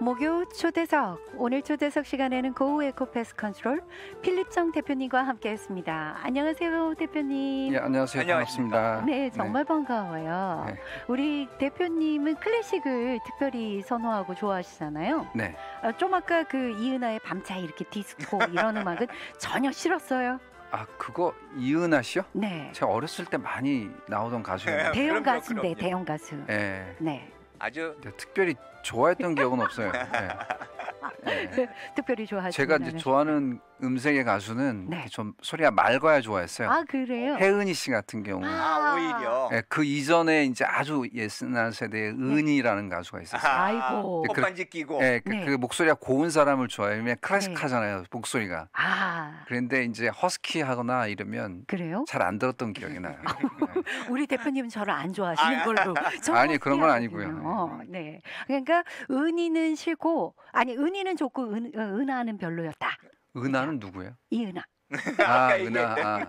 목요 초대석, 오늘 초대석 시간에는 고우 에코패스 컨트롤 필립정 대표님과 함께했습니다. 안녕하세요, 대표님. 예, 안녕하세요. 반갑습니다. 네, 정말 반가워요. 네. 우리 대표님은 클래식을 특별히 선호하고 좋아하시잖아요. 네. 좀 아까 그 이은하의 밤차이 이렇게 디스코 이런 음악은 전혀 싫었어요. 아, 그거 이은하 씨요? 네. 제가 어렸을 때 많이 나오던 가수예요. 대형 그럼요, 가수인데 그럼요. 대형 가수. 예. 네. 아주 근데 특별히 좋아했던 기억은 없어요. 예. 예. 특별히 좋아하시는. 제가 이제 좋아하는 음색의 가수는 네. 이렇게 좀 소리가 맑아야 좋아했어요. 아, 그래요? 혜은이 씨 같은 경우. 오히려 예, 그 이전에 이제 아주 옛날 세대의 은희라는 가수가 있었어요. 아이고. 꽃반지 끼고 예, 네. 그 목소리가 고운 사람을 좋아해요. 왜냐면 클래식하잖아요, 목소리가. 아, 그런데 이제 허스키하거나 이러면 그래요? 잘 안 들었던 기억이 나요. 예. 우리 대표님은 저를 안 좋아하시는 걸로. 저 아니, 그런 건 허스키하거든요. 아니고요. 네. 그러니까 은희는 싫고, 아니 은희는 좋고 은하는 별로였다. 은하는 누구예요? 이은하. 아, 아까 은하. 아,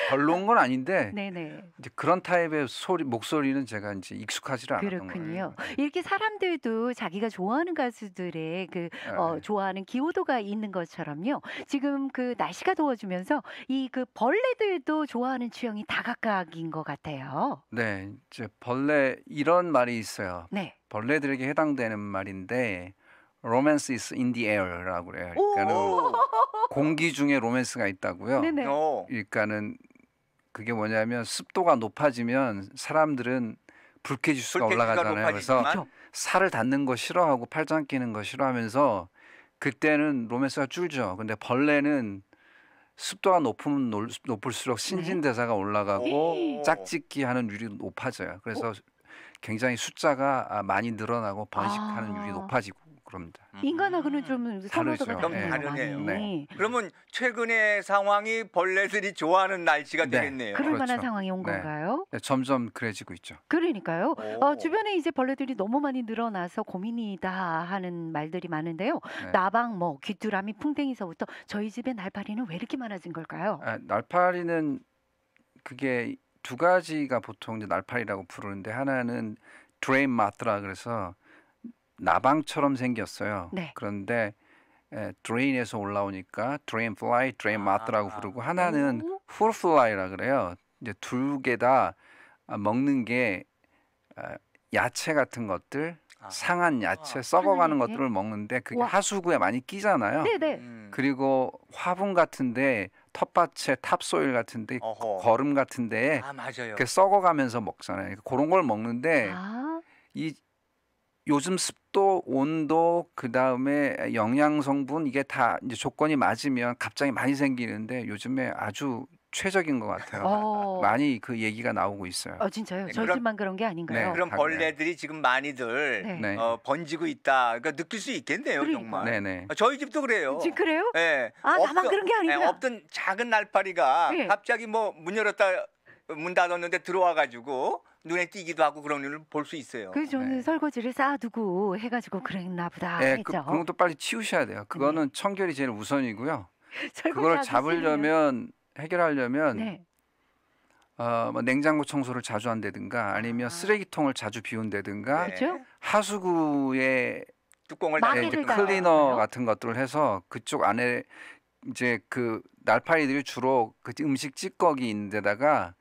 별로인 건 아닌데 네네. 이제 그런 타입의 목소리는 제가 이제 익숙하지 않았던 그렇군요. 거예요. 이렇게 사람들도 자기가 좋아하는 가수들의 그 네. 좋아하는 기호도가 있는 것처럼요. 지금 그 날씨가 더워지면서 이 그 벌레들도 좋아하는 취향이 다각각인 것 같아요. 네, 이제 벌레 이런 말이 있어요. 네. 벌레들에게 해당되는 말인데 romance is in the air라고 그래요. 그러니까는 오. 공기 중에 로맨스가 있다고요. 네네. 그러니까는 그게 뭐냐면 습도가 높아지면 사람들은 불쾌지수가 불쾌지수가 올라가잖아요. 그래서 높아지지만 살을 닿는 거 싫어하고 팔짱 끼는 거 싫어하면서 그때는 로맨스가 줄죠. 근데 벌레는 습도가 높으면 높을수록 신진대사가 올라가고 오. 짝짓기 하는 율이 높아져요. 그래서 굉장히 숫자가 많이 늘어나고 번식하는 율이 높아지고 그럽니다. 인간하고는 좀 다르죠. 선호도가 좀 다르네요. 다르네요. 많이. 네. 그러면 최근의 상황이 벌레들이 좋아하는 날씨가 네. 되겠네요. 그럴 만한 그렇죠. 상황이 온 네. 건가요? 네, 점점 그래지고 있죠. 그러니까요. 오. 주변에 이제 벌레들이 너무 많이 늘어나서 고민이다 하는 말들이 많은데요. 네. 나방, 뭐 귀뚜라미, 풍뎅이서부터 저희 집에 날파리는 왜 이렇게 많아진 걸까요? 날파리는 그게 두 가지가 보통 이제 날파리라고 부르는데 하나는 드레인 마트라 그래서 나방처럼 생겼어요. 네. 그런데 드레인에서 올라오니까 드레인 플라이, 드레인 마트라고 부르고 하나는 오. 풀 플라이라 그래요. 이제 두 개 다 먹는 게 야채 같은 것들, 상한 야채, 썩어가는 야채? 것들을 먹는데 그게 와. 하수구에 많이 끼잖아요. 네네. 그리고 화분 같은데 텃밭에 탑소일 같은데 어허. 거름 같은데 맞아요. 이렇게 썩어가면서 먹잖아요. 그런 걸 먹는데 아, 이 요즘 습도, 온도, 그 다음에 영양 성분 이게 다 이제 조건이 맞으면 갑자기 많이 생기는데 요즘에 아주 최적인 것 같아요. 어. 많이 그 얘기가 나오고 있어요. 진짜요? 네, 저희 그럼- 집만 그런 게 아닌가요? 네. 그런 다 벌레들이 지금 많이들 네. 네. 번지고 있다. 그러니까 느낄 수 있겠네요, 그러니까. 정말. 네네. 저희 집도 그래요. 지금 그래요? 예. 아, 나만 그런 게 아니구나. 없던 작은 날파리가 예. 갑자기 뭐 문 열었다 문 닫았는데 들어와 가지고 눈에 띄기도 하고 그런 일을 볼 수 있어요. 그래서 저는 네. 설거지를 쌓아두고 해가지고 그랬나 보다 네, 했죠. 그런 것도 빨리 치우셔야 돼요. 그거는 청결이 제일 우선이고요. 설거지 그걸 아주 잡으려면 해결하려면 네. 뭐 냉장고 청소를 자주 한다든가 아니면 아. 쓰레기통을 자주 비운다든가 네. 그렇죠? 하수구에 뚜껑을 마개를 이제 달아요. 클리너 같은 것들을 해서 그쪽 안에 이제 그 날파리들이 주로 그 음식 찌꺼기 있는 데다가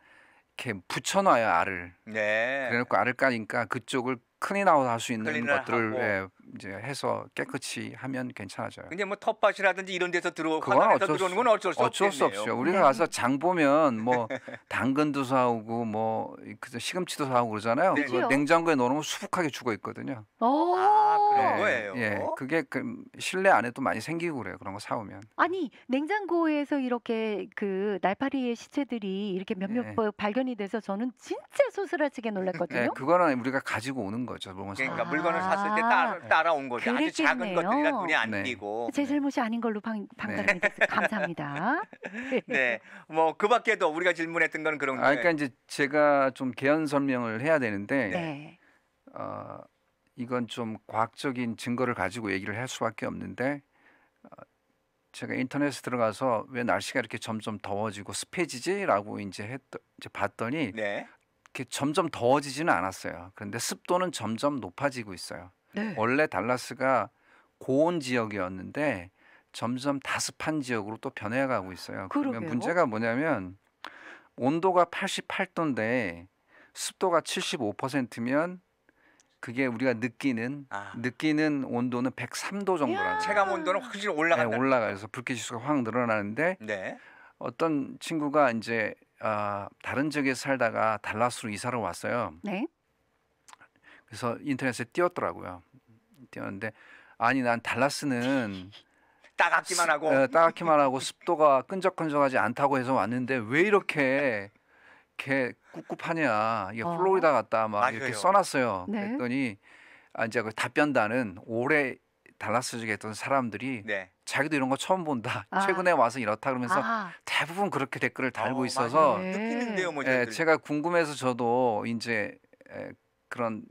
이렇게 붙여놔요, 알을. 네. 그래놓고 알을 까니까 그쪽을 클린아웃 할 수 있는 클린을 것들을 하고. 이제 해서 깨끗이 하면 괜찮아져요. 근데 뭐 텃밭이라든지 이런 데서 그건 화단에서 어쩔 들어오는 건 어쩔 수 어쩔 수 없겠네요. 없죠. 우리가 네. 가서 장 보면 뭐 당근도 사오고 뭐 그저 시금치도 사오고 그러잖아요. 네. 그거 그죠? 냉장고에 넣어놓으면 수북하게 죽어 있거든요. 오. 그런 예, 거예요. 예, 그게 그 실내 안에도 많이 생기고 그래요. 그런 거 사오면. 아니 냉장고에서 이렇게 그 날파리의 시체들이 이렇게 몇몇 네. 발견이 돼서 저는 진짜 소스라치게 예, 놀랐거든요. 그거는 우리가 가지고 오는 거죠. 뭔가 그러니까 아. 물건을 샀을 때 따라온 거죠. 아주 작은 그랬겠네요. 것들이라 눈에 안 네. 띄고. 제 잘못이 아닌 걸로 판단이 됐어요. 감사합니다. 네. 뭐 그밖에도 우리가 질문했던 건 그런 거예요. 그러니까 이제 제가 좀 개연 설명을 해야 되는데 네. 이건 좀 과학적인 증거를 가지고 얘기를 할 수밖에 없는데 제가 인터넷에 들어가서 왜 날씨가 이렇게 점점 더워지고 습해지지라고 이제 봤더니 네. 이렇게 점점 더워지지는 않았어요. 그런데 습도는 점점 높아지고 있어요. 네. 원래 달라스가 고온 지역이었는데 점점 다습한 지역으로 또 변해가고 있어요. 그러면 그러게요. 문제가 뭐냐면 온도가 88도인데 습도가 75%면 그게 우리가 느끼는 아. 온도는 103도 정도라는 체감 온도는 확실히 네, 올라간다. 올라가서 불쾌 지수가 확 늘어나는데 네. 어떤 친구가 이제 다른 지역에 살다가 달라스로 이사를 왔어요. 네. 그래서 인터넷에 띄웠더라고요. 띄웠는데 아니 난 달라스는 따갑기만 하고. 따갑기만 하고 습도가 끈적끈적하지 않다고 해서 왔는데 왜 이렇게 꿉꿉하냐. 이게 어. 플로리다 같다 막 이렇게 맞아요. 써놨어요. 네. 그랬더니 이제 그 답변단은 오래 달라스 지역에 있던 사람들이 네. 자기도 이런 거 처음 본다. 아. 최근에 와서 이렇다 그러면서 아, 대부분 그렇게 댓글을 달고 맞아요. 있어서 네. 느끼는데요, 뭐 예, 저희들. 제가 궁금해서 저도 이제 그런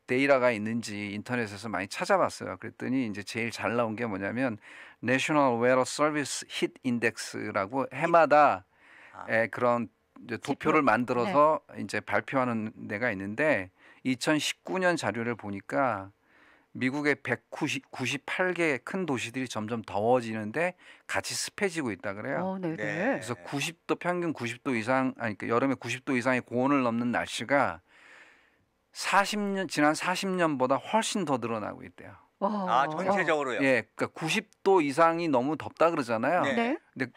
데이터가 있는지 인터넷에서 많이 찾아봤어요. 그랬더니 이제 제일 잘 나온 게 뭐냐면 National Weather Service Heat Index라고 해마다 아. 그런 이제 지표. 도표를 만들어서 이제 발표하는 데가 있는데 2019년 자료를 보니까 미국의 198개 큰 도시들이 점점 더워지는데 같이 습해지고 있다 그래요. 네네. 네. 그래서 90도 평균 90도 이상 아니 그러니까 여름에 90도 이상의 고온을 넘는 날씨가 지난 40년보다 훨씬 더 늘어나고 있대요. 아, 전체적으로요. 예, 그러니까 90도 이상이 너무 덥다 그러잖아요. 네. 네. 근데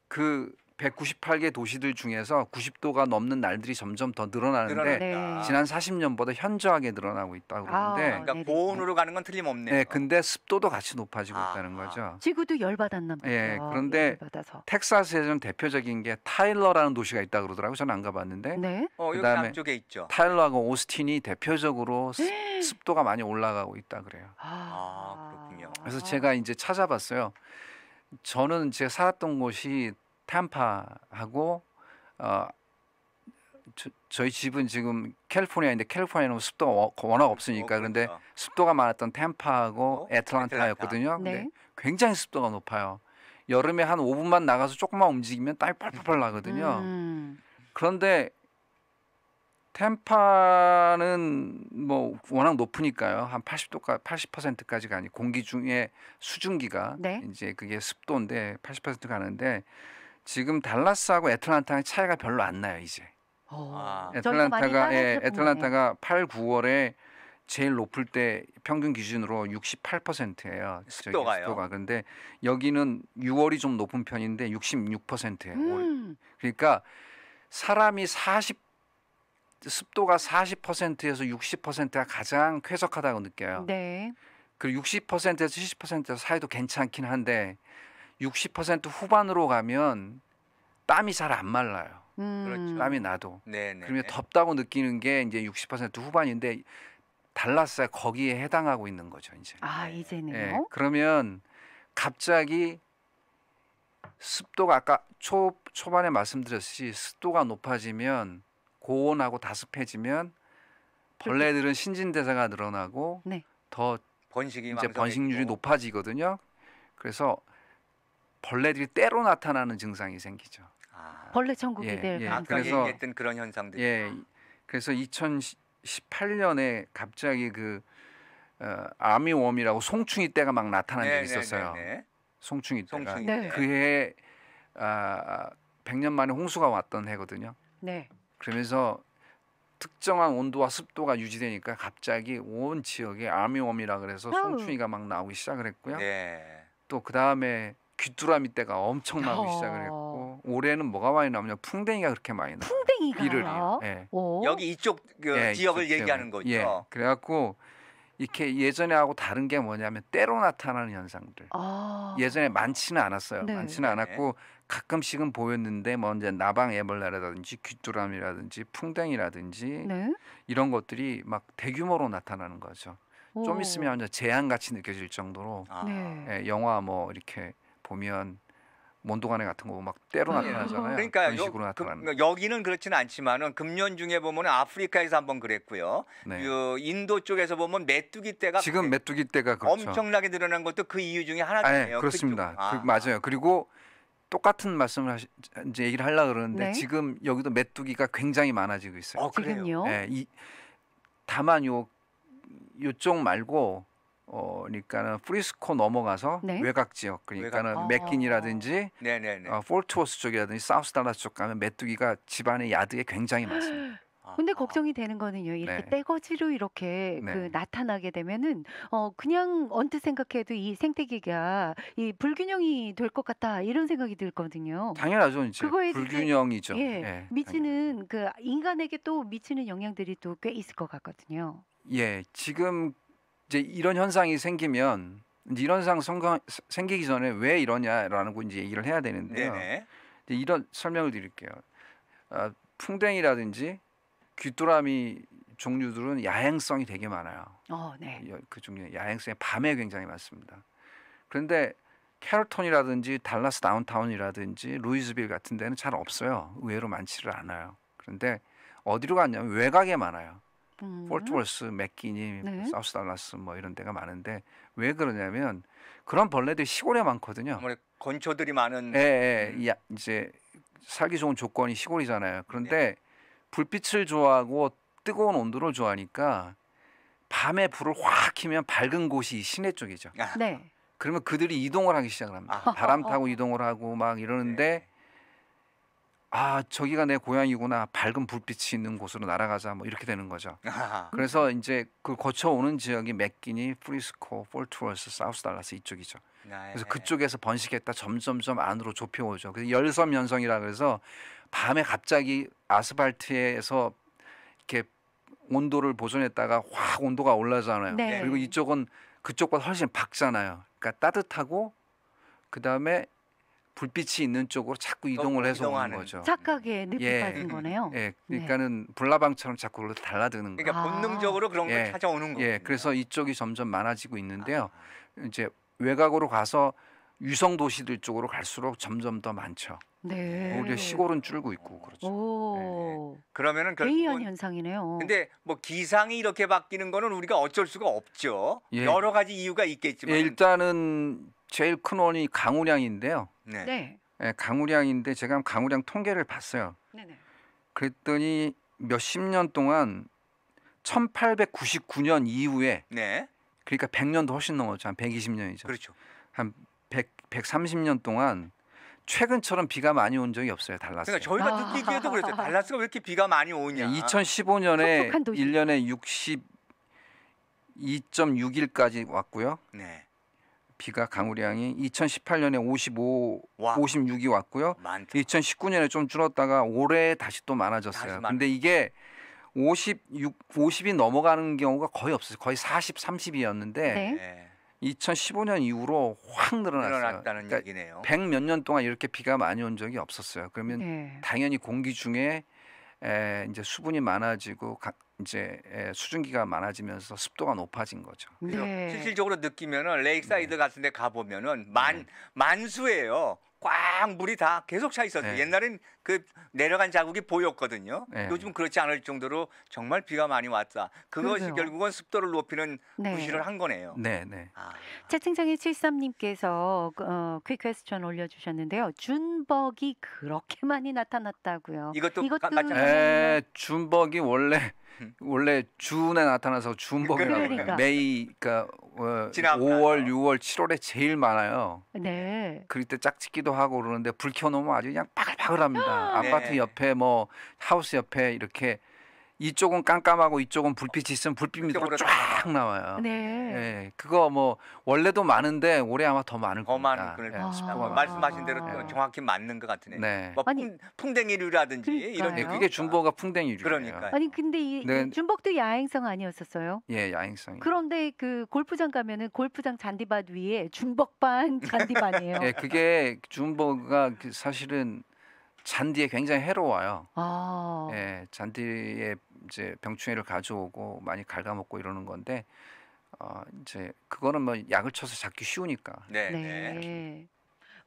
그 198개 도시들 중에서 90도가 넘는 날들이 점점 더 늘어나는데 늘어난다. 네. 지난 40년보다 현저하게 늘어나고 있다고 그러는데 그러니까 네네. 고온으로 가는 건 틀림없네요. 네, 근데 습도도 같이 높아지고 아. 있다는 거죠. 지구도 열받았나 보죠. 예, 그런데 열받아서. 텍사스에서는 대표적인 게 타일러라는 도시가 있다 그러더라고요. 저는 안 가봤는데 네. 여기 그다음에 남쪽에 있죠. 타일러하고 오스틴이 대표적으로 습도가 많이 올라가고 있다 그래요. 그렇군요. 그래서 제가 이제 찾아봤어요. 저는 제가 살았던 곳이 탐파하고 저희 집은 지금 캘리포니아인데 캘리포니아는 습도가 워낙 없으니까 그런데 그렇죠. 습도가 많았던 템파하고 애틀란타였거든요. 네. 근데 굉장히 습도가 높아요. 여름에 한 5분만 나가서 조금만 움직이면 땀이 펄펄펄 나거든요. 그런데 템파는 뭐 워낙 높으니까요. 한 80%까지 가니 공기 중에 수증기가 네. 이제 그게 습도인데 80% 가는데 지금 달라스하고 애틀란타의 차이가 별로 안 나요, 이제. 저희가 많이 애틀란타가 8, 9월에 제일 높을 때 평균 기준으로 68%예요. 습도가요? 습도가. 근데 여기는 6월이 좀 높은 편인데 66%예요. 그러니까 사람이 습도가 40%에서 60%가 가장 쾌적하다고 느껴요. 네. 그리고 60%에서 70% 사이도 괜찮긴 한데 60% 후반으로 가면 땀이 잘 안 말라요. 그렇죠. 땀이 나도. 네네. 그러면 덥다고 느끼는 게 이제 60% 후반인데 달라스가 거기에 해당하고 있는 거죠, 이제. 이제는요. 예, 그러면 갑자기 습도가 아까 초반에 말씀드렸듯이 습도가 높아지면 고온하고 다습해지면 벌레들은 신진대사가 늘어나고 네. 더 번식이 이제 번식률이 높아지거든요. 그래서 벌레들이 때로 나타나는 증상이 생기죠. 벌레 천국이 예, 될 예. 아까 가능성이. 그래서- 얘기했던 그런 현상들. 예, 그래서 2018년에 갑자기 아미웜이라고 송충이 때가 막 나타난 적이 있었어요. 송충이 때가. 송충이 네. 때. 그 해에 100년 만에 홍수가 왔던 해거든요. 네. 그러면서 특정한 온도와 습도가 유지되니까 갑자기 온 지역에 아미웜이라 그래서 송충이가 막 나오기 시작을 했고요. 네. 또 그 다음에 귀뚜라미 때가 엄청 나오기 시작을 했고 올해는 뭐가 많이 나오냐 풍뎅이가 그렇게 많이 나와요. 풍뎅이가요. 비를이요. 예. 오. 여기 이쪽 예, 지역을 이쪽 얘기하는 지역은. 거죠. 예. 그래갖고 이렇게 예전에 하고 다른 게 뭐냐면 때로 나타나는 현상들. 예전에 많지는 않았어요. 네. 많지는 네네. 않았고 가끔씩은 보였는데 뭐 이제 나방애벌레라든지 귀뚜라미라든지 풍뎅이라든지 네. 이런 것들이 막 대규모로 나타나는 거죠. 좀 오. 있으면 이제 재앙같이 느껴질 정도로 네. 예, 영화 뭐 이렇게 보면 몬도가네 같은 거 막 때로 나타나잖아요. 그러니까 그런 식으로 나타나는. 여기는 그렇지는 않지만은 금년 중에 보면 아프리카에서 한번 그랬고요. 네. 인도 쪽에서 보면 메뚜기 떼가 지금 메뚜기 떼가 그렇죠. 엄청나게 늘어난 것도 그 이유 중에 하나잖아요. 그렇습니다. 그쪽. 맞아요. 그리고 똑같은 말씀을 이제 얘기를 하려고 그러는데 네. 지금 여기도 메뚜기가 굉장히 많아지고 있어요. 그래요? 지금요? 예, 다만 요쪽 말고 그러니까는 프리스코 넘어가서 네. 외곽 지역, 그러니까는 외곽. 맥킨이라든지 네네네. 폴트워스 쪽이라든지 사우스 달라스 쪽 가면 메뚜기가 집안의 야드에 굉장히 많습니다. 근데 아하. 걱정이 되는 거는요. 이렇게 네. 떼거지로 이렇게 그 네. 나타나게 되면은 그냥 언뜻 생각해도 이 생태계가 이 불균형이 될 것 같다 이런 생각이 들거든요. 당연하죠. 이제 그거에 대해 불균형이죠. 예, 예, 당연히. 미치는 그 인간에게 또 미치는 영향들이 또 꽤 있을 것 같거든요. 예, 지금 이제 이런 현상이 생기면 이제 이런 현상 생기기 전에 왜 이러냐라는 거 이제 얘기를 해야 되는데요. 네네. 이제 이런 설명을 드릴게요. 풍뎅이라든지 귀뚜라미 종류들은 야행성이 되게 많아요. 네. 그 중에 야행성이 밤에 굉장히 많습니다. 그런데 캐럴톤이라든지 달라스 다운타운이라든지 루이즈빌 같은 데는 잘 없어요. 의외로 많지를 않아요. 그런데 어디로 갔냐면 외곽에 많아요. 폴트워스, 맥키니, 네. 사우스 달라스 뭐 이런 데가 많은데 왜 그러냐면 그런 벌레들이 시골에 많거든요. 아무래도 건초들이 많은. 예, 이제 살기 좋은 조건이 시골이잖아요. 그런데 불빛을 좋아하고 뜨거운 온도를 좋아하니까 밤에 불을 확 켜면 밝은 곳이 시내 쪽이죠. 아, 네. 그러면 그들이 이동을 하기 시작을 합니다. 아. 바람 타고 이동을 하고 막 이러는데 저기가 내 고향이구나. 밝은 불빛이 있는 곳으로 날아가자. 뭐 이렇게 되는 거죠. 아하. 그래서 이제 그 거쳐오는 지역이 맥기니, 프리스코, 폴트워스, 사우스 달라스 이쪽이죠. 그래서 그쪽에서 번식했다 점점점 안으로 좁혀오죠. 그래서 열섬 연성이라 그래서 밤에 갑자기 아스팔트에서 이렇게 온도를 보존했다가 확 온도가 올라잖아요. 네. 그리고 이쪽은 그쪽보다 훨씬 밝잖아요. 그러니까 따뜻하고 그 다음에 불빛이 있는 쪽으로 자꾸 이동을 해서 오는 이동하는. 거죠. 착각에 늪이 예. 빠진 거네요. 예, 그러니까는 불나방처럼 자꾸 그걸로 달라드는 거예요. 그러니까 본능적으로 그런 걸 예. 찾아오는 거예요. 예, 그래서 이쪽이 점점 많아지고 있는데요. 이제 외곽으로 가서 유성 도시들 쪽으로 갈수록 점점 더 많죠. 네. 오히려 시골은 줄고 있고 그렇죠. 오. 그러면은 괴이한 결국은 현상이네요. 근데 뭐 기상이 이렇게 바뀌는 거는 우리가 어쩔 수가 없죠. 예. 여러 가지 이유가 있겠지만. 예, 일단은 제일 큰 원인이 강우량인데요. 네. 네. 예, 강우량인데 제가 강우량 통계를 봤어요. 네네. 그랬더니 몇십 년 동안 1899년 이후에 네. 그러니까 100년도 훨씬 넘었죠. 한 120년이죠. 그렇죠. 한 130년 동안 최근처럼 비가 많이 온 적이 없어요. 달라스에. 그러니까 저희가 느끼기에도 그랬어요. 달라스가 왜 이렇게 비가 많이 오냐. 2015년에 촉촉한 도시. 1년에 62.6일까지 왔고요. 네. 비가 강우량이 2018년에 와. 56이 왔고요. 많다. 2019년에 좀 줄었다가 올해 다시 또 많아졌어요. 다시 근데 이게 50이 넘어가는 경우가 거의 없어요. 거의 40, 30이었는데 네. 네. 2015년 이후로 확 늘어났어요. 늘어났다는 그러니까 얘기네요. 100 몇 년 동안 이렇게 비가 많이 온 적이 없었어요. 그러면 네. 당연히 공기 중에 이제 수분이 많아지고 이제 수증기가 많아지면서 습도가 높아진 거죠. 그래서 네. 실질적으로 느끼면은 레이크사이드 같은 데 가보면은 만수예요. 꽉 물이 다 계속 차 있었어요. 네. 옛날엔 그 내려간 자국이 보였거든요. 네. 요즘 그렇지 않을 정도로 정말 비가 많이 왔다. 그것이 그러게요. 결국은 습도를 높이는 네. 구실을 한 거네요. 네, 네. 아, 채팅창에 73님께서 퀵 퀘스천 올려주셨는데요. 준벅이 그렇게 많이 나타났다고요. 이것도 이것도 마찬가지. 준벅이 원래 준에 나타나서 준벅이라고 그러니까. 해요. 매이 그러니까 지나고 5월, 나서. 6월, 7월에 제일 많아요. 네. 그럴 때 짝짓기도 하고 그러는데 불 켜놓으면 아주 그냥 바글바글합니다. 네. 아파트 옆에 뭐 하우스 옆에 이렇게 이쪽은 깜깜하고 이쪽은 불빛이 있으면 불빛 밑으로 그쪽으로 쫙 나와요. 네. 예, 그거 뭐 원래도 많은데 올해 아마 더 많을 더 많은 겁니다. 그럴 예, 아. 습도가 말씀하신 대로 많아요. 정확히 맞는 것 같으네요. 네. 뭐 아니, 풍뎅이류라든지 이런 그러니까요. 예, 그게 준보가 풍뎅이류예요. 그러니까요. 아니 근데 이 네. 준벅도 야행성 아니었었어요? 예, 야행성이. 그런데 그 골프장 가면은 골프장 잔디밭 위에 준벅반 잔디반이에요. 예, 그게 준보가 사실은 잔디에 굉장히 해로워요. 아. 예, 잔디에 이제 병충해를 가져오고 많이 갉아먹고 이러는 건데 이제 그거는 뭐 약을 쳐서 잡기 쉬우니까. 네. 네. 네.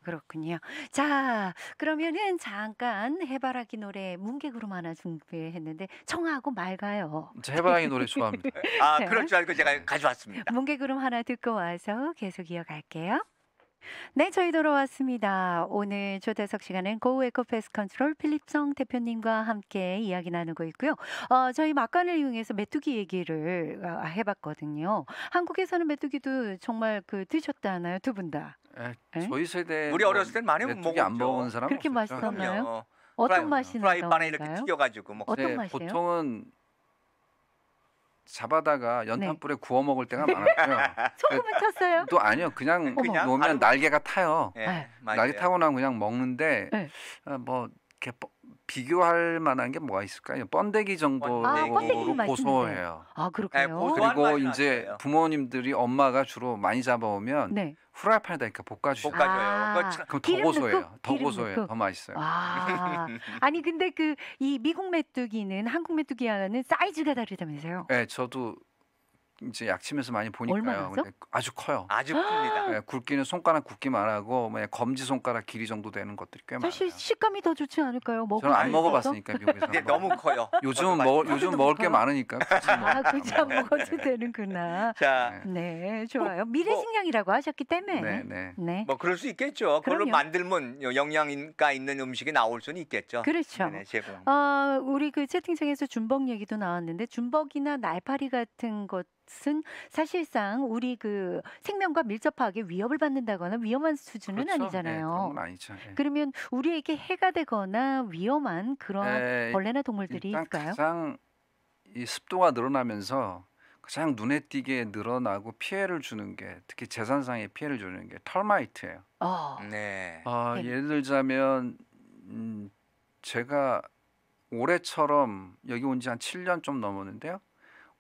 그렇군요. 자, 그러면은 잠깐 해바라기 노래 문객으로 하나 준비했는데 청하고 맑아요. 저 해바라기 노래 좋아합니다. 아, 네. 그럴 줄 알고 제가 가져왔습니다. 문객으로 하나 듣고 와서 계속 이어갈게요. 네, 저희 돌아왔습니다. 오늘 초대석 시간엔 고 에코 패스트 컨트롤 필립성 대표님과 함께 이야기 나누고 있고요. 저희 막간을 이용해서 메뚜기 얘기를 해봤거든요. 한국에서는 메뚜기도 정말 드셨다나요, 두 분 다? 예, 예? 저희 세대 우리 어렸을 땐 많이 메뚜기 안 먹었죠. 먹은 사람 그렇게 없었죠. 맛있었나요? 그럼요. 어떤 맛이 프라이팬에 이렇게 나던가요? 튀겨가지고 먹. 어떤 네, 맛이에요? 보통은 잡아다가 네. 연탄불에 구워 먹을 때가 많았고요. 소금을 쳤어요? 또 아니요, 그냥 어머. 놓으면 바로- 날개가 타요. 예, 네. 맞아요. 날개 타고 나면 그냥 먹는데 네. 뭐 이렇게 비교할 만한 게 뭐가 있을까요? 번데기 정도로 번데기 맛있는데. 고소해요. 아, 네, 그렇게요? 고소한 그리고 맛이 이제 났어요. 부모님들이 엄마가 주로 많이 잡아오면 네. 후라이팬에다 이렇게 볶아주셔요. 볶아줘요. 그거 참- 그럼 더 기름 고소해요. 넣고, 더 기름 고소해요. 넣고. 더 맛있어요. 아, 아니 근데 이 미국 메뚜기는 한국 메뚜기와는 사이즈가 다르다면서요? 네, 저도 이제 약침에서 많이 보니까요. 얼마나죠? 근데 아주 커요. 아주 큽니다. 네, 굵기는 손가락 굵기만 하고 검지 손가락 길이 정도 되는 것들이 꽤 많아요. 사실 식감이 더 좋지 않을까요? 먹을 저는 안 수 있어서? 먹어봤으니까 미국에서. 근데 너무 커요. 요즘 저도 먹을 게 커요? 많으니까 굳이 뭐. 굳이 안 먹어도 되는구나. 자, 네, 좋아요. 미래식량이라고 하셨기 때문에. 네, 네. 네. 뭐 그럴 수 있겠죠. 그걸로 그럼요. 만들면 영양가 있는 음식이 나올 수는 있겠죠. 그렇죠. 네, 제공. 우리 채팅창에서 준벅 얘기도 나왔는데 준벅이나 날파리 같은 것은 사실상 우리 생명과 밀접하게 위협을 받는다거나 위험한 수준은 그렇죠. 아니잖아요. 네, 그런 건 아니죠. 네. 그러면 우리에게 해가 되거나 위험한 그런 네, 벌레나 동물들이 일단 있을까요? 가장 이 습도가 늘어나면서 가장 눈에 띄게 늘어나고 피해를 주는 게 특히 재산상의 피해를 주는 게 털마이트예요. 네. 네. 예를 들자면 제가 올해처럼 여기 온 지 한 7년 좀 넘었는데요.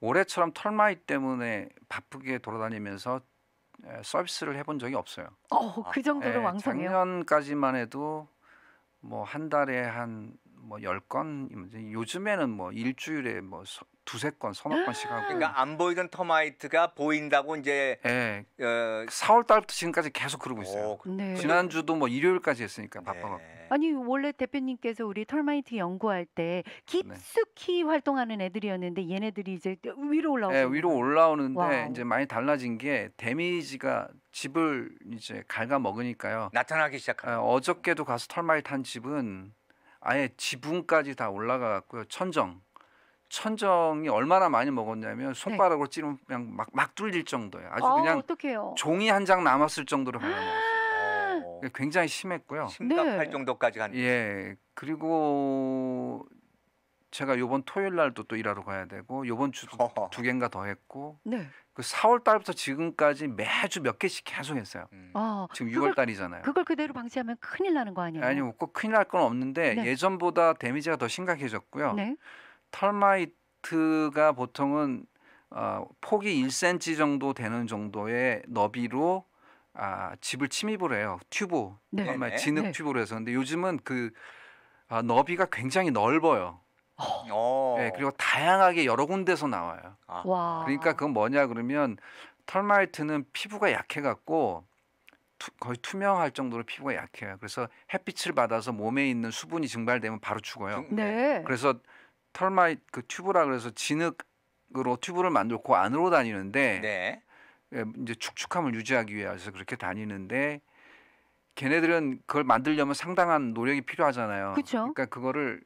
올해처럼 털마이트 때문에 바쁘게 돌아다니면서 서비스를 해본 적이 없어요. 그 정도로 왕성해요. 작년까지만 해도 뭐 한 달에 한 뭐 10건, 요즘에는 뭐 일주일에 뭐 두세 건, 서너 건씩 하고. 그러니까 안 보이던 터마이트가 보인다고 이제 예. 어, 4월 달부터 지금까지 계속 그러고 있어요. 오, 네. 지난주도 뭐 일요일까지 했으니까 바빠갖고. 네. 아니 원래 대표님께서 우리 털마이트 연구할 때 깊숙이 활동하는 애들이었는데 얘네들이 이제 위로 올라오고 예, 위로 올라오는데 와우. 이제 많이 달라진 게 데미지가 집을 이제 갉아 먹으니까요. 나타나기 시작합니다. 어저께도 가서 털마이트 한 집은 아예 지붕까지 다 올라가 갖고요. 천정이 얼마나 많이 먹었냐면 손가락으로 찌르면 그냥 막 뚫릴 정도예요. 아주 그냥 어떡해요. 종이 한 장 남았을 정도로 갉아먹었어요. 오, 굉장히 심했고요. 심각할 네. 정도까지 간. 예, 그리고 제가 요번 토요일 날도 또 일하러 가야 되고 요번 주도 어허. 2개인가 더 했고 네. 그 4월 달부터 지금까지 매주 몇 개씩 계속 했어요. 지금 6월 달이잖아요. 그걸 그대로 방치하면 큰일 나는 거 아니에요? 아니 꼭 큰일 날 건 없는데 네. 예전보다 데미지가 더 심각해졌고요. 네. 털마이트가 보통은 폭이 1cm 정도 되는 정도의 너비로 집을 침입을 해요. 튜브, 네. 네네. 진흙 네. 튜브로 해서. 근데 요즘은 너비가 굉장히 넓어요. 오. 네, 그리고 다양하게 여러 군데서 나와요. 와. 그러니까 그건 뭐냐 그러면 털마이트는 피부가 약해갖고 거의 투명할 정도로 피부가 약해요. 그래서 햇빛을 받아서 몸에 있는 수분이 증발되면 바로 죽어요. 네. 그래서 털마이트 튜브라 그래서 진흙으로 튜브를 만들고 그 안으로 다니는데 네. 이제 축축함을 유지하기 위해서 그렇게 다니는데 걔네들은 그걸 만들려면 상당한 노력이 필요하잖아요. 그쵸. 그러니까 그거를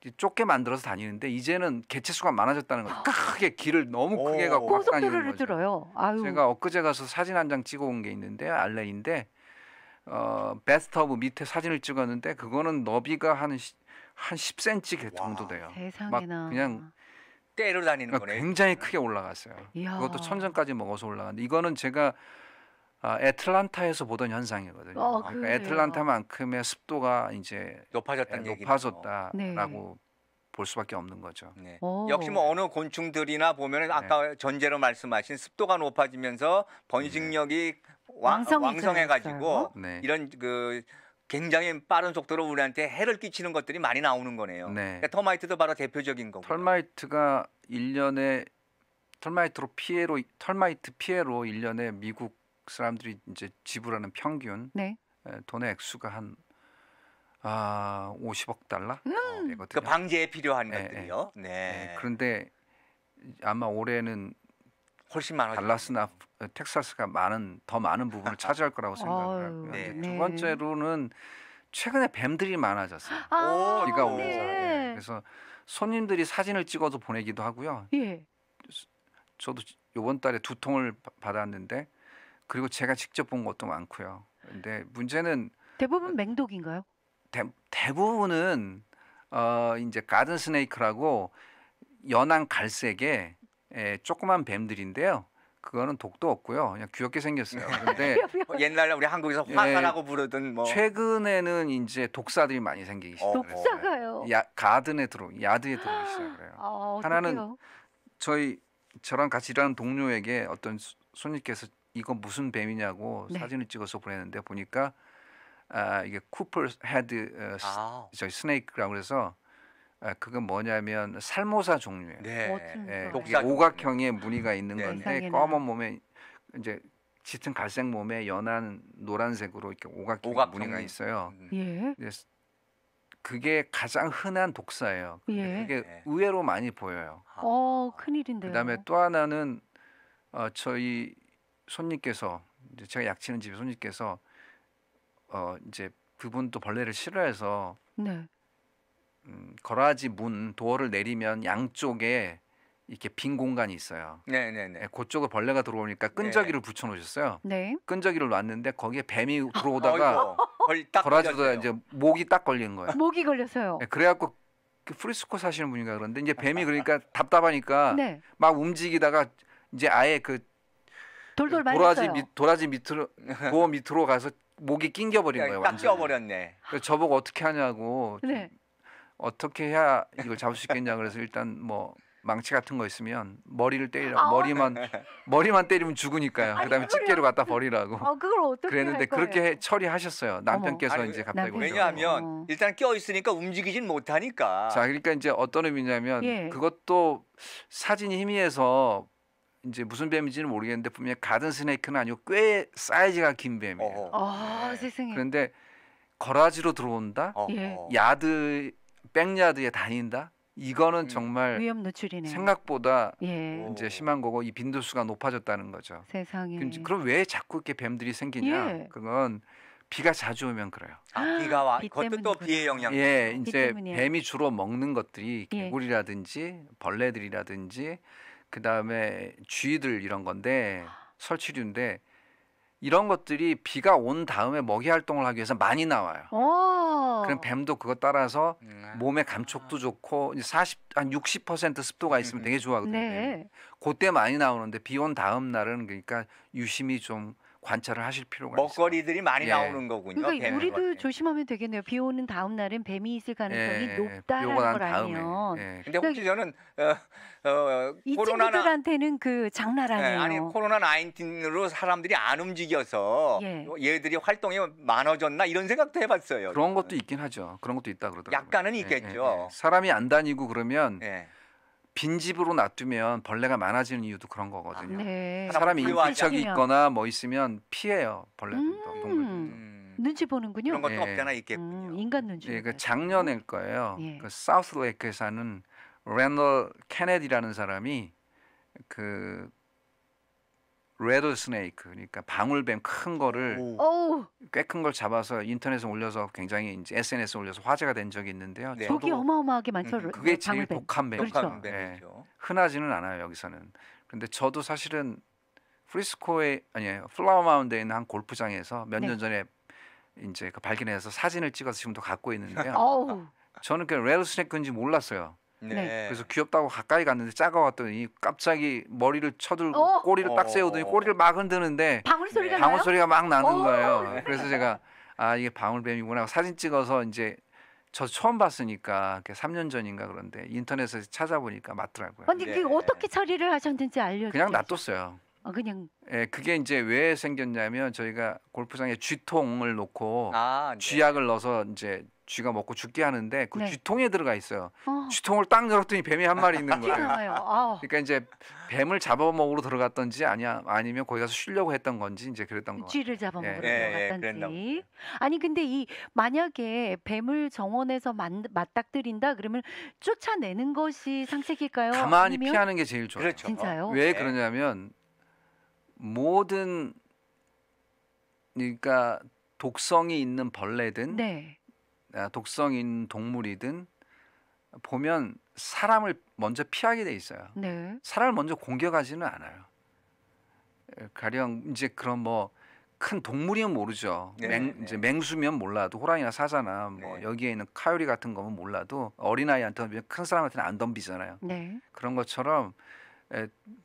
이제 좁게 만들어서 다니는데 이제는 개체 수가 많아졌다는 거죠. 크게 길을 너무 크게 오. 갖고 막 다니는 고속도로를 거죠. 들어요. 아유. 제가 엊그제 가서 사진 한 장 찍어 온 게 있는데 알레인데 베스트허브 밑에 사진을 찍었는데 그거는 너비가 한 10cm 정도 돼요. 세상에나. 그냥 때로 다니는 그러니까 거네. 굉장히 크게 올라갔어요. 이야. 그것도 천정까지 먹어서 올라갔는데 이거는 제가 애틀란타에서 보던 현상이거든요. 그러니까 그래요? 애틀란타만큼의 습도가 이제 높아졌다는 얘기죠. 높아졌다라고 볼 수밖에 없는 거죠. 네. 오. 역시 뭐 어느 곤충들이나 보면은 아까 전제로 말씀하신 습도가 높아지면서 번식력이 왕성해가지고 네. 이런 굉장히 빠른 속도로 우리한테 해를 끼치는 것들이 많이 나오는 거네요. 네. 그러니까 터마이트도 바로 대표적인 거고. 털마이트가 1년에 털마이트 피해로 1년에 미국 사람들이 이제 지불하는 평균 네. 돈의 액수가 한 50억 달러 되거든요. 그 방제에 필요한 네, 것들이요. 네. 네, 그런데 아마 올해는 훨씬 많아졌 달라스나 텍사스가 더 많은 부분을 차지할 거라고 생각을 아유, 하고요. 네. 두 번째로는 최근에 뱀들이 많아졌어요. 아, 비가 오, 오면서. 네. 그래서 손님들이 사진을 찍어서 보내기도 하고요. 예. 저도 이번 달에 2통을 받았는데 그리고 제가 직접 본 것도 많고요. 근데 문제는 대부분 맹독인가요? 대부분은 이제 가든 스네이크라고 연한 갈색의 조그만 뱀들인데요. 그거는 독도 없고요. 그냥 귀엽게 생겼어요. 근데 옛날에 우리 한국에서 예, 화가라고 부르던 뭐 최근에는 이제 독사들이 많이 생기기 시작해요. 독사가요. 야드에 들어오기 시작을 해요. 아, 하나는 어떡해요? 저랑 같이 일하는 동료에게 어떤 손님께서 이거 무슨 뱀이냐고 네. 사진을 찍어서 보냈는데 보니까 이게 쿠퍼 헤드 아, 저희 스네이크라고 그래서 그건 뭐냐면 살모사 종류예요. 네. 어떤 예, 독사 이게 오각형의 무늬가 있는 네. 건데 세상에나. 검은 몸에 이제 짙은 갈색 몸에 연한 노란색으로 이렇게 오각형 오각형. 무늬가 있어요. 예. 그래서 그게 가장 흔한 독사예요. 근데 예. 그게 네. 의외로 많이 보여요. 큰일인데요. 그다음에 또 하나는 저희 손님께서 이제 제가 약치는 집에 손님께서 이제 그분도 벌레를 싫어해서 네. 거라지 문 도어를 내리면 양쪽에 이렇게 빈 공간이 있어요. 네네네. 그쪽을 벌레가 들어오니까 끈적이를 붙여놓으셨어요. 네. 끈적이를 놨는데 거기에 뱀이 들어오다가 어이구, 거의 딱 거라지도 걸렸어요. 이제 목이 딱 걸린 거예요. 목이 걸려서요. 그래갖고 그 프리스코 사시는 분인가 그런데 이제 뱀이 그러니까 답답하니까 네. 막 움직이다가 이제 아예 그 돌돌 말렸어요. 도라지 밑으로 도어 밑으로 가서 목이 낑겨버린 거예요. 딱 완전히. 껴버렸네. 그래서 저보고 어떻게 하냐고 네. 어떻게 해야 이걸 잡을 수 있겠냐 그래서 일단 뭐 망치 같은 거 있으면 머리를 때리라고 아, 머리만 때리면 죽으니까요. 아니, 그다음에 집게로 갖다 버리라고 그걸 어떻게 그랬는데 할 거예요? 그렇게 처리하셨어요. 남편께서 어머. 이제 갑자기 남편이. 오셔서. 왜냐하면 일단 껴 있으니까 움직이진 못하니까. 자 그러니까 이제 어떤 의미냐면 예. 그것도 사진이 희미해서 이제 무슨 뱀인지는 모르겠는데 분명히 가든 스네이크는 아니고 꽤 사이즈가 긴 뱀이에요. 어허. 세상에. 그런데 거라지로 들어온다, 어허. 예. 백야드에 다닌다. 이거는 정말 위험 노출이네요. 생각보다 예. 이제 심한 거고 이 빈도수가 높아졌다는 거죠. 세상에. 그럼 왜 자꾸 이렇게 뱀들이 생기냐? 예. 그건 비가 자주 오면 그래요. 비가 와. 비 그것도 또 때문이구나. 비의 영향. 예, 비 이제 때문이에요. 뱀이 주로 먹는 것들이 예. 개구리라든지 벌레들이라든지 그다음에 쥐들 이런 건데 설치류인데 이런 것들이 비가 온 다음에 먹이 활동을 하기 위해서 많이 나와요. 그럼 뱀도 그거 따라서 몸의 감촉도 좋고 이제 한 60% 습도가 있으면 되게 좋아하거든요. 네. 그때 많이 나오는데 비 온 다음 날은 그러니까 유심히 좀 관찰을 하실 필요가 있어요. 먹거리들이 많이 예. 나오는 거군요. 그러니까 뱀 우리도 같은. 조심하면 되겠네요. 비 오는 다음 날은 뱀이 있을 가능성이 비 높다라는 오고 난 걸 알면. 예. 근데 혹시 저는 이 코로나 친구들한테는 그 장난 아니에요. 아니 코로나 19으로 사람들이 안 움직여서 예. 얘들이 활동이 많아졌나 이런 생각도 해봤어요. 그런 것도 있긴 하죠. 그런 것도 있다 그러더라고요. 약간은 있겠죠. 사람이 안 다니고 그러면 예. 빈 집으로 놔두면 벌레가 많아지는 이유도 그런 거거든요. 네. 사람이 사람 인기척이 시키면. 있거나 뭐 있으면 피해요. 벌레들도 동물들도. 눈치 보는군요. 그런 것도 예. 없잖아 있겠군요. 인간 눈치. 예, 그 작년일 거예요. 예. 그 사우스레이크에 사는 랜널 케네디라는 사람이 그 레드 스네이크 그러니까 방울뱀 큰 거를 오. 어우, 꽤 큰 걸 잡아서 인터넷에 올려서 굉장히 이제 SNS에 올려서 화제가 된 적이 있는데요. 네. 독이 어마어마하게 많죠. 그게 제일 방울뱀. 독한 뱀. 그렇죠. 독한 뱀이죠. 흔하지는 않아요 여기서는. 근데 저도 사실은 프리스코에 아니에요 플라워 마운드에 있는 한 골프장에서 몇 년 네. 전에 이제 그 발견해서 사진을 찍어서 지금도 갖고 있는데요. 어우, 저는 그 레드 스네이크인지 몰랐어요. 네. 그래서 귀엽다고 가까이 갔는데 작아왔더니 갑자기 머리를 쳐들고 어. 꼬리를 딱 세우더니 꼬리를 막 흔드는데 방울 소리가 방울 나요? 소리가 막 나는 어. 거예요. 그래서 제가 이게 방울뱀이구나 하고 사진 찍어서 이제 저 처음 봤으니까 3년 전인가 그런데 인터넷에서 찾아보니까 맞더라고요. 아니 네. 그 어떻게 처리를 하셨는지 알려주세요. 그냥 놔뒀어요. 그냥 예, 그게 이제 왜 생겼냐면 저희가 골프장에 쥐통을 놓고 네. 쥐약을 넣어서 이제 쥐가 먹고 죽게 하는데 그 네. 쥐통에 들어가 있어요. 어, 쥐통을 딱 열었더니 뱀이 한 마리 있는 거예요. 튀어나와요. 아, 그러니까 이제 뱀을 잡아먹으러 들어갔던지 아니면 거기 가서 쉬려고 했던 건지 이제 그랬던 거. 쥐를 잡아먹으러 예, 들어갔던지. 그랬나 보죠. 아니 근데 이 만약에 뱀을 정원에서 맞닥뜨린다 그러면 쫓아내는 것이 상책일까요? 가만히 아니면 피하는 게 제일 좋아요. 그렇죠. 진짜요? 왜 네. 그러냐면 모든 그러니까 독성이 있는 벌레든 네. 독성이 있는 동물이든 보면 사람을 먼저 피하게 돼 있어요. 네. 사람을 먼저 공격하지는 않아요. 가령 이제 그런 뭐 큰 동물이면 모르죠. 네, 이제 네. 맹수면 몰라도 호랑이나 사자나 뭐 네. 여기에 있는 카요리 같은 거면 몰라도 어린아이한테 덤비면 큰 사람한테는 안 덤비잖아요. 네. 그런 것처럼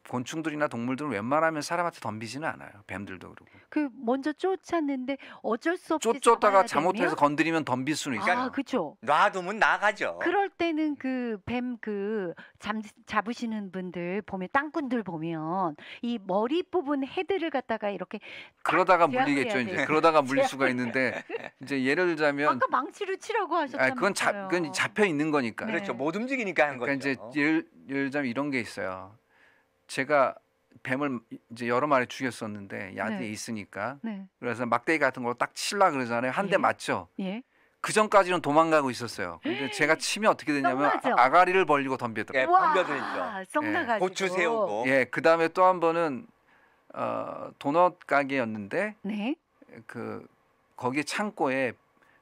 곤충들이나 동물들은 웬만하면 사람한테 덤비지는 않아요. 뱀들도 그러고. 그 먼저 쫓았는데 어쩔 수 없이 쫓다가 잡아야 잘못해서 되면 건드리면 덤빌 수는 있어요. 아, 그쵸. 놔두면 나가죠. 그럴 때는 그 뱀 잡으시는 분들 보면 땅꾼들 보면 이 머리 부분 헤드를 갖다가 이렇게 그러다가 제압을 물리겠죠. 해야 이제 돼요. 그러다가 물릴 수가 제압을 있는데 이제 예를 들자면 아까 망치로 치라고 하셨다면서요. 그건 잡혀 있는 거니까. 네. 그렇죠. 못 움직이니까 한 그러니까 거죠. 이제 예를 들자면 이런 게 있어요. 제가 뱀을 이제 여러 마리 죽였었는데 야드에 네. 있으니까 네. 그래서 막대기 같은 걸로 딱 칠라 그러잖아요. 한 대 예. 맞죠. 예. 그 전까지는 도망가고 있었어요. 근데 제가 치면 어떻게 되냐면 썩나죠? 아가리를 벌리고 덤비더라고요. 예, 우와, 덤벼들죠. 썩나가지고. 고추 세우고. 예, 그 다음에 또 한 번은 도넛 가게였는데 네. 그 거기 창고에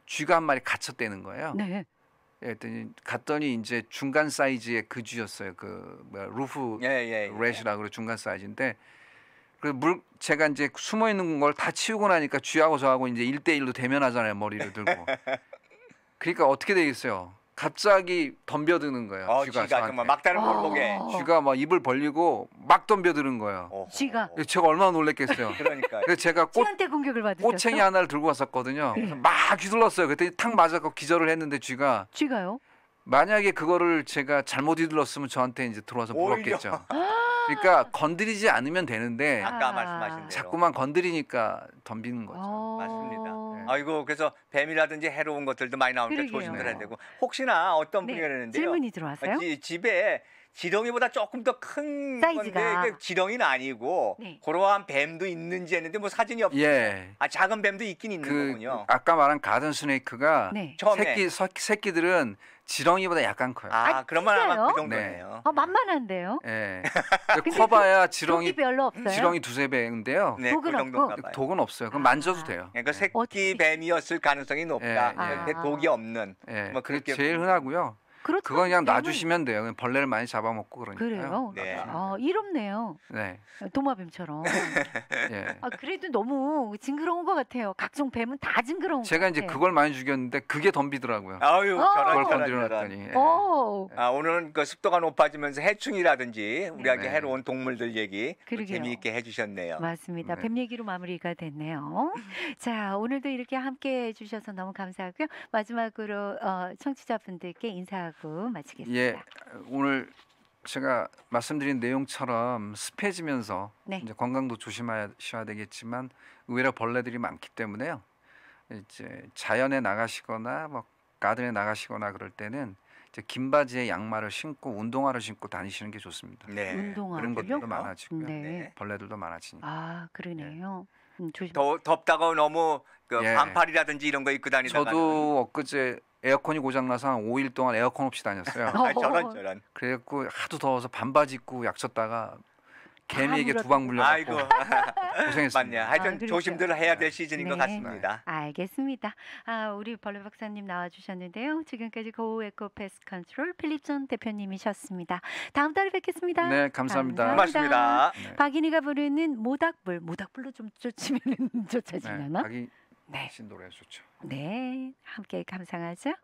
쥐가 한 마리 갇혔다는 거예요. 네. 갔더니 이제 중간 사이즈의 그 쥐였어요. 그 뭐야, 루프 예. 렛이라 그래 중간 사이즈인데 제가 이제 숨어 있는 걸 다 치우고 나니까 쥐하고 저하고 이제 1대1로 대면하잖아요. 머리를 들고. 그러니까 어떻게 되겠어요? 갑자기 덤벼드는 거예요. 쥐가 쥐가 저한테. 정말 막다른 골목에. 쥐가 막 입을 벌리고 막 덤벼드는 거예요. 어허. 쥐가. 제가 얼마나 놀랬겠어요. 그러니까. 그래서 제가 쥐한테 공격을 받으셨어요? 꼬챙이 하나를 들고 왔었거든요. 그래서 막 휘둘렀어요. 그랬더니 탁 맞아서 기절을 했는데 쥐가 쥐가요? 만약에 그거를 제가 잘못 휘둘렀으면 저한테 이제 들어와서 오히려. 물었겠죠. 그러니까 건드리지 않으면 되는데 아까 아. 말씀하신 대로. 자꾸만 건드리니까 덤비는 거죠. 맞습니다. 네. 아이고 그래서 뱀이라든지 해로운 것들도 많이 나오니까 그러게요. 조심들 해야 네. 되고 혹시나 어떤 분이 네. 그러는데요. 질문이 들어왔어요? 집에 지렁이보다 조금 더 큰 사이즈가. 건데 이게 지렁이는 아니고 네. 그러한 뱀도 있는지 했는데 뭐 사진이 없어요. 예. 작은 뱀도 있긴 있는 그 거군요. 아까 말한 가든 스네이크가 네. 처음에. 새끼들은 지렁이보다 약간 커요. 그러면 아마 진짜요? 그 정도네요. 만만한데요? 예. 근데 커봐야 독이 별로 없어요? 지렁이 두세 배인데요. 네, 독은 그 정도인가 없고? 봐요. 독은 없어요. 그럼 아. 만져도 돼요. 그러니까 새끼 어떻게- 뱀이었을 가능성이 높다. 예, 예. 독이 없는. 예. 뭐 그게 그렇게 제일 흔하고요. 그렇죠. 그건 그냥 뱀은- 놔주시면 돼요. 그냥 벌레를 많이 잡아먹고 그러니까요. 그래요? 네. 이롭네요. 네. 도마뱀처럼. 예. 그래도 너무 징그러운 것 같아요. 각종 뱀은 다 징그러운 것 제가 이제 같아요. 그걸 많이 죽였는데 그게 덤비더라고요. 아유, 어. 그걸 저런 건드려 저런. 놨더니. 예. 오, 오늘은 그 습도가 높아지면서 해충이라든지 우리에게 네. 해로운 동물들 얘기 그러게요. 재미있게 해주셨네요. 맞습니다. 네. 뱀 얘기로 마무리가 됐네요. 자, 오늘도 이렇게 함께 해주셔서 너무 감사하고요. 마지막으로 청취자분들께 인사하고 마치겠습니다. 예. 오늘 제가 말씀드린 내용처럼 습해지면서 네. 이제 건강도 조심하셔야 되겠지만 의외로 벌레들이 많기 때문에요. 이제 자연에 나가시거나 뭐 가든에 나가시거나 그럴 때는 이제 긴 바지에 양말을 신고 운동화를 신고 다니시는 게 좋습니다. 네. 그런 운동화를요? 것들도 많아지고요. 네. 벌레들도 많아지니까. 그러네요. 조심. 덥다고 너무 그 예. 반팔이라든지 이런 거 입고 다니다가 저도 엊그제 에어컨이 고장나서 한 5일 동안 에어컨 없이 다녔어요. 저런. 그래갖고 하도 더워서 반바지 입고 약쳤다가 개미에게 물었다고. 두 방 물려갖고 아이고 고생했습니다. 맞네요. 하여튼 그렇죠. 조심들 해야 될 시즌인 것 네. 같습니다. 알겠습니다. 우리 벌레 박사님 나와주셨는데요. 지금까지 고우 에코 패스트 컨트롤 필립son 대표님이셨습니다. 다음 달에 뵙겠습니다. 네, 감사합니다. 고맙습니다. 네. 박인이가 부르는 모닥불로 좀 쫓으면 쫓아지려나? 자기 네. 신 노래 좋죠. 네, 함께 감상하죠.